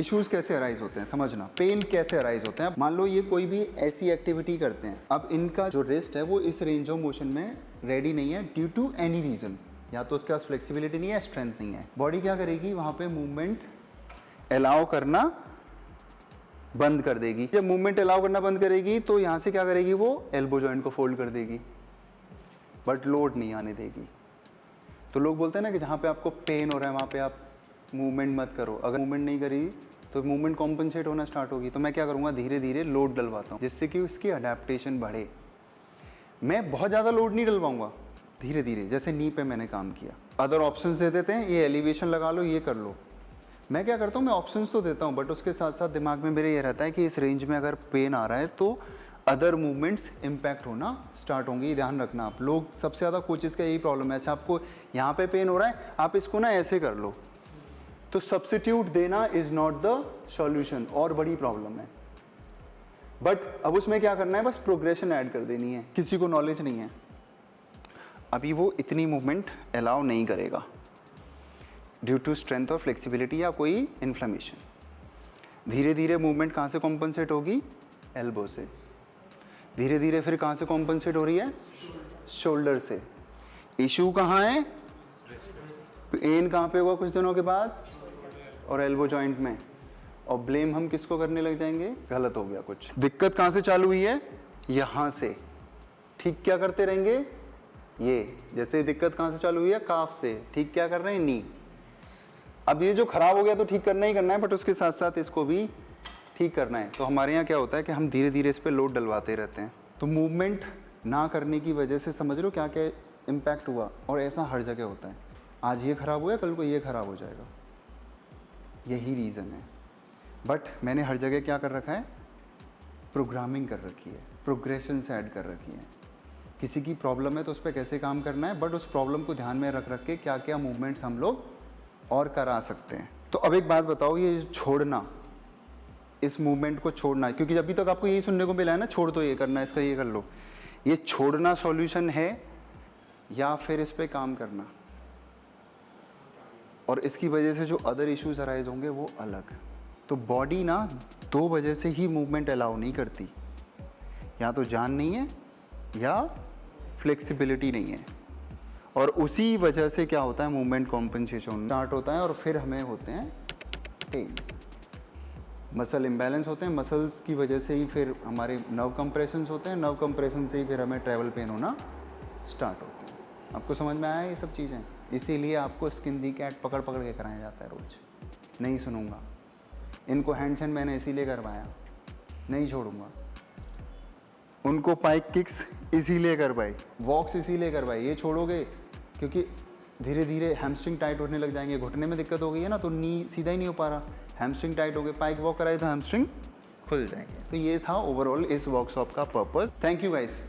Issues कैसे arise होते हैं समझना, पेन कैसे अराइज होते हैं। मान लो ये कोई भी ऐसी एक्टिविटी करते हैं, अब इनका जो रिस्ट है वो इस रेंज ऑफ मोशन में रेडी नहीं है ड्यू टू एनी रीजन, या तो उसके पास फ्लेक्सिबिलिटी नहीं है, स्ट्रेंथ नहीं है। बॉडी क्या करेगी, वहां पे मूवमेंट अलाउ करना बंद कर देगी। जब मूवमेंट अलाउ करना बंद करेगी तो यहां से क्या करेगी, वो एल्बो जॉइंट को फोल्ड कर देगी, बट लोड नहीं आने देगी। तो लोग बोलते हैं ना कि जहाँ पे आपको पेन हो रहा है वहाँ पे आप मूवमेंट मत करो। अगर मूवमेंट नहीं करी तो मूवमेंट कॉम्पनसेट होना स्टार्ट होगी। तो मैं क्या करूँगा, धीरे धीरे लोड डलवाता हूँ जिससे कि उसकी अडेप्टेशन बढ़े। मैं बहुत ज़्यादा लोड नहीं डलवाऊंगा, धीरे धीरे, जैसे नी पे मैंने काम किया। अदर ऑप्शंस दे देते हैं, ये एलिवेशन लगा लो, ये कर लो। मैं क्या करता हूँ, मैं ऑप्शंस तो देता हूँ, बट उसके साथ साथ दिमाग में मेरे ये रहता है कि इस रेंज में अगर पेन आ रहा है तो अदर मूवमेंट्स इम्पैक्ट होना स्टार्ट होंगे। ये ध्यान रखना आप लोग, सबसे ज़्यादा कोचेस का यही प्रॉब्लम है। अच्छा आपको यहाँ पे पेन हो रहा है, आप इसको ना ऐसे कर लो, तो सब्स्टिट्यूट देना इज नॉट द सॉल्यूशन, और बड़ी प्रॉब्लम है। बट अब उसमें क्या करना है, बस प्रोग्रेशन ऐड कर देनी है। किसी को नॉलेज नहीं है, अभी वो इतनी मूवमेंट अलाउ नहीं करेगा ड्यू टू स्ट्रेंथ और फ्लेक्सिबिलिटी या कोई इन्फ्लेमेशन। धीरे धीरे मूवमेंट कहाँ से कॉम्पनसेट होगी, एल्बो से। धीरे धीरे फिर कहाँ से कॉम्पनसेट हो रही है, शोल्डर से। इशू कहाँ है, पेन कहाँ पे होगा कुछ दिनों के बाद, और एल्बो जॉइंट में। और ब्लेम हम किसको करने लग जाएंगे, गलत हो गया कुछ। दिक्कत कहाँ से चालू हुई है, यहाँ से। ठीक क्या करते रहेंगे, ये जैसे दिक्कत कहाँ से चालू हुई है, काफ से। ठीक क्या कर रहे हैं, नी। अब ये जो खराब हो गया तो ठीक करना ही करना है, बट उसके साथ साथ इसको भी ठीक करना है। तो हमारे यहाँ क्या होता है कि हम धीरे धीरे इस पर लोड डलवाते रहते हैं। तो मूवमेंट ना करने की वजह से समझ लो क्या क्या इम्पैक्ट हुआ। और ऐसा हर जगह होता है, आज ये खराब हुआ, कल को ये खराब हो जाएगा, यही रीज़न है। बट मैंने हर जगह क्या कर रखा है, प्रोग्रामिंग कर रखी है, प्रोग्रेशन से ऐड कर रखी है। किसी की प्रॉब्लम है तो उस पर कैसे काम करना है, बट उस प्रॉब्लम को ध्यान में रख रख के क्या क्या मूवमेंट्स हम लोग और करा सकते हैं। तो अब एक बात बताओ, ये छोड़ना, इस मूवमेंट को छोड़ना, क्योंकि अभी तक आपको यही सुनने को मिला है ना, छोड़ दो, ये करना, इसका ये कर लो। ये छोड़ना सॉल्यूशन है या फिर इस पे काम करना, और इसकी वजह से जो अदर इश्यूज अराइज होंगे वो अलग। तो बॉडी ना दो वजह से ही मूवमेंट अलाउ नहीं करती, या तो जान नहीं है या फ्लेक्सिबिलिटी नहीं है। और उसी वजह से क्या होता है, मूवमेंट कॉम्पनसेशन स्टार्ट होता है और फिर हमें होते हैं पेन्स। मसल इम्बैलेंस होते हैं, मसल्स की वजह से ही फिर हमारे नर्व कंप्रेशंस होते हैं, नर्व कंप्रेशन से ही फिर हमें ट्रैवल पेन होना स्टार्ट होते हैं। आपको समझ में आया ये सब चीज़ें? इसीलिए आपको स्किन दी कैट पकड़ पकड़ के कराया जाता है रोज़। नहीं सुनूंगा, इनको हैंडशन मैंने इसीलिए करवाया, नहीं छोड़ूंगा। उनको पाइक किक्स इसीलिए करवाई, वॉक्स इसीलिए करवाई। ये छोड़ोगे क्योंकि धीरे धीरे हैमस्ट्रिंग टाइट होने लग जाएंगे, घुटने में दिक्कत हो गई है ना, तो नी सीधा ही नहीं हो पा रहा, हैमस्ट्रिंग टाइट हो गए। पाइक वॉक कराए तो हैमस्ट्रिंग खुल जाएंगे। तो ये था ओवरऑल इस वर्कशॉप का पर्पस। Thank you guys.